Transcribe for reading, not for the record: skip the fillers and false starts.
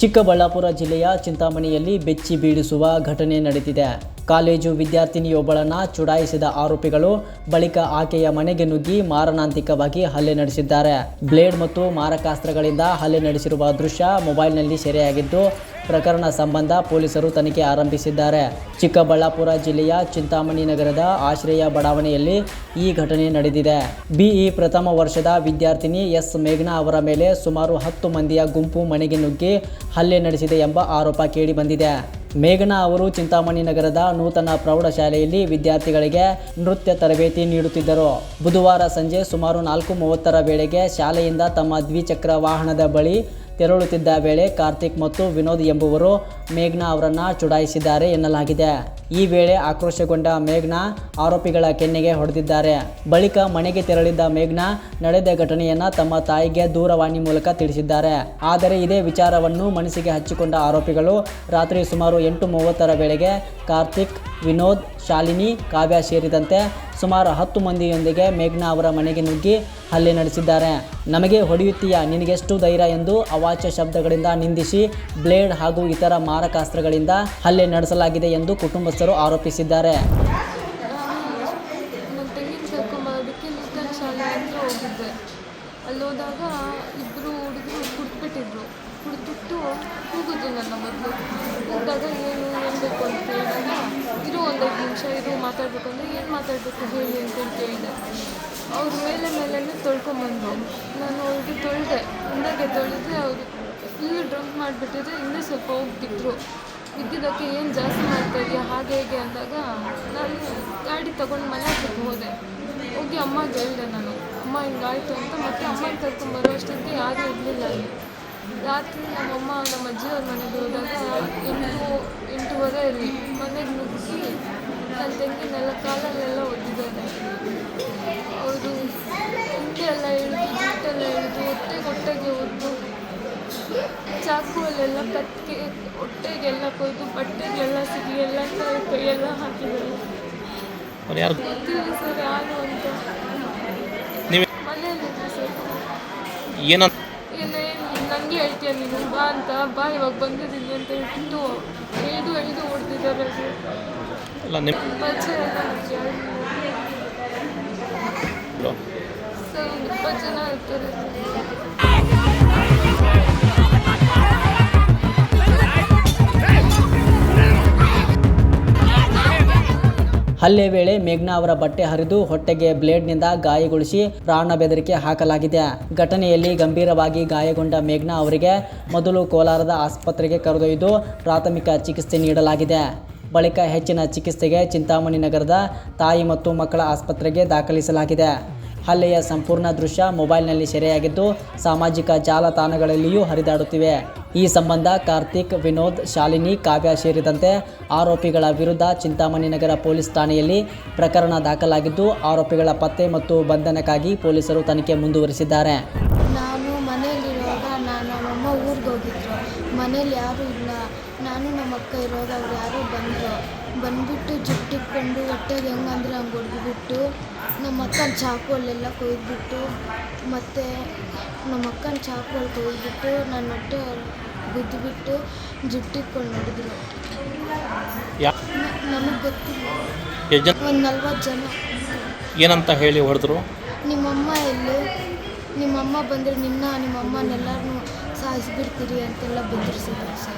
ಚಿಕ್ಕಬಳ್ಳಾಪುರ ಜಿಲ್ಲೆಯ ಚಿಂತಾಮಣಿಯಲ್ಲಿ ಬೆಚ್ಚಿ ಬೀಳಿಸುವ ಘಟನೆ ನಡೆದಿದೆ. ಕಾಲೇಜು ವಿದ್ಯಾರ್ಥಿನಿಯೊಬ್ಬಳನ್ನು ಚುಡಾಯಿಸಿದ ಆರೋಪಿಗಳು ಬಳಿಕ ಆಕೆಯ ಮನೆಗೆ ನುಗ್ಗಿ ಮಾರಣಾಂತಿಕವಾಗಿ ಹಲ್ಲೆ ನಡೆಸಿದ್ದಾರೆ. ಬ್ಲೇಡ್ ಮತ್ತು ಮಾರಕಾಸ್ತ್ರಗಳಿಂದ ಹಲ್ಲೆ ನಡೆಸಿರುವ ದೃಶ್ಯ ಮೊಬೈಲ್ನಲ್ಲಿ ಸೆರೆಯಾಗಿದ್ದು, ಪ್ರಕರಣ ಸಂಬಂಧ ಪೊಲೀಸರು ತನಿಖೆ ಆರಂಭಿಸಿದ್ದಾರೆ. ಚಿಕ್ಕಬಳ್ಳಾಪುರ ಜಿಲ್ಲೆಯ ಚಿಂತಾಮಣಿ ನಗರದ ಆಶ್ರಯ ಬಡಾವಣೆಯಲ್ಲಿ ಈ ಘಟನೆ ನಡೆದಿದೆ. ಬಿಇ ಪ್ರಥಮ ವರ್ಷದ ವಿದ್ಯಾರ್ಥಿನಿ ಎಸ್ ಮೇಘನಾ ಅವರ ಮೇಲೆ ಸುಮಾರು 10 ಮಂದಿಯ ಗುಂಪು ಮನೆಗೆ ನುಗ್ಗಿ ಹಲ್ಲೆ ನಡೆಸಿದೆ ಎಂಬ ಆರೋಪ ಕೇಳಿಬಂದಿದೆ. ಮೇಘನಾ ಅವರು ಚಿಂತಾಮಣಿ ನಗರದ ನೂತನ ಪ್ರೌಢಶಾಲೆಯಲ್ಲಿ ವಿದ್ಯಾರ್ಥಿಗಳಿಗೆ ನೃತ್ಯ ತರಬೇತಿ ನೀಡುತ್ತಿದ್ದರು. ಬುಧವಾರ ಸಂಜೆ ಸುಮಾರು 4:30 ವೇಳೆಗೆ ಶಾಲೆಯಿಂದ ತಮ್ಮ ದ್ವಿಚಕ್ರ ವಾಹನದ ಬಳಿ ತೆರಳುತ್ತಿದ್ದ ವೇಳೆ ಕಾರ್ತಿಕ್ ಮತ್ತು ವಿನೋದ್ ಎಂಬುವರು ಮೇಘನಾ ಅವರನ್ನು ಚುಡಾಯಿಸಿದ್ದಾರೆ ಎನ್ನಲಾಗಿದೆ. ಈ ವೇಳೆ ಆಕ್ರೋಶಗೊಂಡ ಮೇಘನಾ ಆರೋಪಿಗಳ ಕೆನ್ನೆಗೆ ಹೊಡೆದಿದ್ದಾರೆ. ಬಳಿಕ ಮನೆಗೆ ತೆರಳಿದ್ದ ಮೇಘನಾ ನಡೆದ ಘಟನೆಯನ್ನು ತಮ್ಮ ತಾಯಿಗೆ ದೂರವಾಣಿ ಮೂಲಕ ತಿಳಿಸಿದ್ದಾರೆ. ಆದರೆ ಇದೇ ವಿಚಾರವನ್ನು ಮನಸ್ಸಿಗೆ ಹಚ್ಚಿಕೊಂಡ ಆರೋಪಿಗಳು ರಾತ್ರಿ ಸುಮಾರು 8:30 ವೇಳೆಗೆ ಕಾರ್ತಿಕ್, ವಿನೋದ್, ಶಾಲಿನಿ, ಕಾವ್ಯ ಸೇರಿದಂತೆ ಸುಮಾರು 10 ಮಂದಿಯೊಂದಿಗೆ ಮೇಘನಾ ಅವರ ಮನೆಗೆ ನುಗ್ಗಿ ಹಲ್ಲೆ ನಡೆಸಿದ್ದಾರೆ. ನಮಗೆ ಹೊಡೆಯುತ್ತೀಯಾ, ನಿನಗೆಷ್ಟು ಧೈರ್ಯ ಎಂದು ಅವಾಚ್ಯ ಶಬ್ದಗಳಿಂದ ನಿಂದಿಸಿ ಬ್ಲೇಡ್ ಹಾಗೂ ಇತರ ಮಾರಕಾಸ್ತ್ರಗಳಿಂದ ಹಲ್ಲೆ ನಡೆಸಲಾಗಿದೆ ಎಂದು ಕುಟುಂಬಸ್ಥರು ಆರೋಪಿಸಿದ್ದಾರೆ. ಅಲ್ಲೋದಾಗ ಇಬ್ಬರು ಹುಡುಗರು ಕುಡಿದ್ಬಿಟ್ಟಿದ್ರು. ಕುಡಿದ್ಬಿಟ್ಟು ಕೂಗಿದ್ರು ನನ್ನ ಮೊದಲು. ಕೂಗಿದಾಗ ಏನು ಬೇಕು ಅಂತ ಹೇಳಿದಾಗ ಇರು ಒಂದು 5 ನಿಮಿಷ ಇರು ಮಾತಾಡಬೇಕು ಅಂದರೆ ಏನು ಮಾತಾಡಬೇಕು ಹೇಳಿ ಅಂತ ಕೇಳಿದೆ. ಅವ್ರ ಮೇಲೆ ತೊಳ್ಕೊಂಬಂದರು. ನಾನು ಅವ್ರಿಗೆ ತೊಳೆದೆ. ಹಿಂದಾಗೆ ತೊಳೆದ್ರೆ ಅವರು ಫುಲ್ ಡ್ರಂಪ್ ಮಾಡಿಬಿಟ್ಟಿದ್ರೆ ಹಿಂದೆ ಸ್ವಲ್ಪ ಹೋಗ್ತಿದ್ರು. ಬಿದ್ದಿದ್ದಕ್ಕೆ ಏನು ಜಾಸ್ತಿ ಮಾಡ್ತಾ ಇದೆಯಾ ಹಾಗೆ ಹೇಗೆ ಅಂದಾಗ ನಾನು ಗಾಡಿ ತೊಗೊಂಡು ಮನೆ ಹತ್ರಕ್ಕೆ ಹೋದೆ. ಹೋಗಿ ಅಮ್ಮಗೆ ಹೇಳಿದೆ ನಾನು, ಅಮ್ಮ ಹಿಂಗಾಯ್ತು ಅಂತ. ಮತ್ತು ಅಮ್ಮನ ಕರ್ಕೊಂಬರೋ ಅಷ್ಟೊತ್ತಿಗೆ ಯಾರೂ ಇರಲಿಲ್ಲ ಅಲ್ಲಿ. ರಾತ್ರಿ ನಮ್ಮ ಅಜ್ಜಿಯವ್ರ ಮನೆಗೆ ಹೋದಾಗ 8:30 ಮನೆಗೆ ನುಗ್ಗಿ ನನ್ನ ತಂಗಿನೆಲ್ಲ ಕಾಲಲ್ಲೆಲ್ಲ ಒದ್ದಿದ್ದಾರೆ. ಅವರು ಹಿಂದೆ ಎಲ್ಲ ಹಿಡಿದು ಜುಟ್ಟೆಲ್ಲ ಹಿಡಿದು ಹೊಟ್ಟೆಗೆ ಒದ್ದು ಚಾಕುವಲ್ಲೆಲ್ಲ ಕತ್ತಿಗೆ ಹೊಟ್ಟೆಗೆಲ್ಲ ಕೊಯ್ದು ಬಟ್ಟೆಗೆಲ್ಲ ಸಿಗಿ ಎಲ್ಲ ಕೈಯೆಲ್ಲ ಹಾಕಿದ್ದಾರೆ. ಗೊತ್ತಿಲ್ಲ ಸರ್ ಯಾರು ಅಂತ. ಮನೆಯಲ್ಲಿದ್ದೆ ಸರ್. ಏನೇ ನನಗೆ ಹೇಳ್ತೀಯ ನೀನು ಬಾ ಅಂತ, ಬಾ ಇವಾಗ ಬಂದಿದ್ದೀನಿ ಅಂತ ಹೇಳ್ಬಿಟ್ಟು ಎಳ್ದು ಹೊಡೆದಿದ್ದಾರೆ ಸರ್. ಪರಿಚಯ ಎಲ್ಲ ಸರ್ 20 ಜನ ಇರ್ತಾರೆ. ಹಲ್ಲೆ ವೇಳೆ ಮೇಘನಾ ಅವರ ಬಟ್ಟೆ ಹರಿದು ಹೊಟ್ಟೆಗೆ ಬ್ಲೇಡ್ನಿಂದ ಗಾಯಗೊಳಿಸಿ ಪ್ರಾಣ ಬೆದರಿಕೆ ಹಾಕಲಾಗಿದೆ. ಘಟನೆಯಲ್ಲಿ ಗಂಭೀರವಾಗಿ ಗಾಯಗೊಂಡ ಮೇಘನಾ ಅವರಿಗೆ ಮೊದಲು ಕೋಲಾರದ ಆಸ್ಪತ್ರೆಗೆ ಕರೆದೊಯ್ದು ಪ್ರಾಥಮಿಕ ಚಿಕಿತ್ಸೆ ನೀಡಲಾಗಿದೆ. ಬಳಿಕ ಹೆಚ್ಚಿನ ಚಿಕಿತ್ಸೆಗೆ ಚಿಂತಾಮಣಿ ನಗರದ ತಾಯಿ ಮತ್ತು ಮಕ್ಕಳ ಆಸ್ಪತ್ರೆಗೆ ದಾಖಲಿಸಲಾಗಿದೆ. ಹಲ್ಲೆಯ ಸಂಪೂರ್ಣ ದೃಶ್ಯ ಮೊಬೈಲ್ನಲ್ಲಿ ಸೆರೆಯಾಗಿದ್ದು, ಸಾಮಾಜಿಕ ಜಾಲತಾಣಗಳಲ್ಲಿಯೂ ಹರಿದಾಡುತ್ತಿವೆ. ಈ ಸಂಬಂಧ ಕಾರ್ತಿಕ್, ವಿನೋದ್, ಶಾಲಿನಿ, ಕಾವ್ಯ ಸೇರಿದಂತೆ ಆರೋಪಿಗಳ ವಿರುದ್ಧ ಚಿಂತಾಮಣಿ ನಗರ ಪೊಲೀಸ್ ಠಾಣೆಯಲ್ಲಿ ಪ್ರಕರಣ ದಾಖಲಾಗಿದ್ದು, ಆರೋಪಿಗಳ ಪತ್ತೆ ಮತ್ತು ಬಂಧನಕ್ಕಾಗಿ ಪೊಲೀಸರು ತನಿಖೆ ಮುಂದುವರಿಸಿದ್ದಾರೆ. ನಾನು ಮನೆಯಲ್ಲಿರುವಾಗ ನಮ್ಮಮ್ಮ ಊರಿಗೆ ಹೋಗಿದ್ರು. ಮನೇಲಿ ಯಾರೂ ಇಲ್ಲ. ನಾನು ನಮ್ಮ ಅಕ್ಕ ಇರೋದು. ಅವ್ರು ಯಾರೋ ಬಂದುಬಿಟ್ಟು ಜುಟ್ಟಿಟ್ಕೊಂಡು ಹೊಟ್ಟೆಗೆ ಹೆಂಗಂದ್ರೆ ಹಂಗೆ ಹೊಡೆದ್ಬಿಟ್ಟು ನಮ್ಮ ಅಕ್ಕನ ಚಾಕುವಲ್ಲೆಲ್ಲ ಕೊಯ್ದುಬಿಟ್ಟು ಮತ್ತು ನಮ್ಮ ಅಕ್ಕನ ಚಾಕುವಲ್ಲಿ ಕೊಯ್ದುಬಿಟ್ಟು ನನ್ನ ಹೊಟ್ಟೆ ಗುದ್ದುಬಿಟ್ಟು ಜುಟ್ಟಿಟ್ಕೊಂಡು ನೋಡಿದ್ರು. ನಮಗೆ ಗೊತ್ತಿಲ್ಲ. ಒಂದು 40 ಜನ. ಏನಂತ ಹೇಳಿ ಹೊಡೆದ್ರು? ನಿಮ್ಮಮ್ಮ ಎಲ್ಲಿ, ನಿಮ್ಮಮ್ಮ ಬಂದರೆ ನಿಮ್ಮಮ್ಮನೆಲ್ಲರೂ ಸಾಯಿಸ್ಬಿಡ್ತೀರಿ ಅಂತೆಲ್ಲ ಬೆದರಿಸಿದ್ರು ಸರ್.